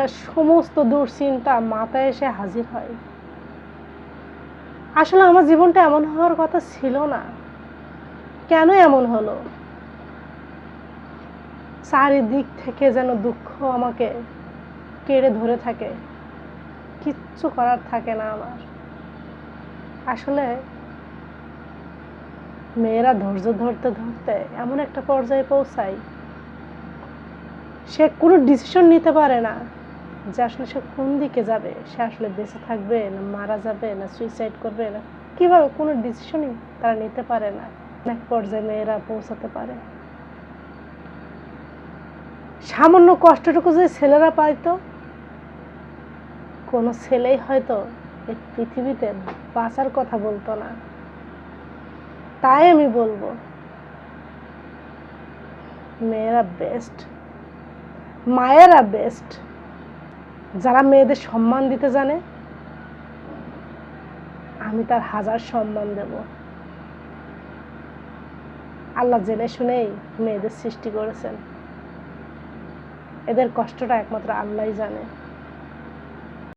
দুনিয়ার সমস্ত দুশ্চিন্তা মাথায় এসে হাজির হয়। আসলে আমার জীবনটা এমন হওয়ার কথা ছিল না, কেন এমন হলো? চারিদিক থেকে যেন দুঃখ আমাকে কেড়ে ধরে থাকে, কিচ্ছু করার থাকে না আমার। আসলে মেয়েরা ধৈর্য ধরতে ধরতে এমন একটা পর্যায়ে পৌঁছায়, সে কোনো ডিসিশন নিতে পারে না যে আসলে সে কোন দিকে যাবে, সে আসলে বেঁচে থাকবে না মারা যাবে না সুইসাইড করবে না কিভাবে, কোনো ডিসিশনই তারা নিতে পারে না। এক পর্যায়ে মেয়েরা পৌঁছাতে পারে। সামান্য কষ্টটুকু যে ছেলেরা পাইতো, কোনো ছেলেই হয়তো এই পৃথিবীতে বাঁচার কথা বলতো না। তাই আমি বলবো মেয়েরা বেস্ট, মায়েরা বেস্ট। যারা মেয়েদের সম্মান দিতে জানে, আমি তার হাজার সম্মান দেব। আল্লাহ জেনে শুনেই মেয়েদের সৃষ্টি করেছেন, এদের কষ্টটা একমাত্র আল্লাহই জানে।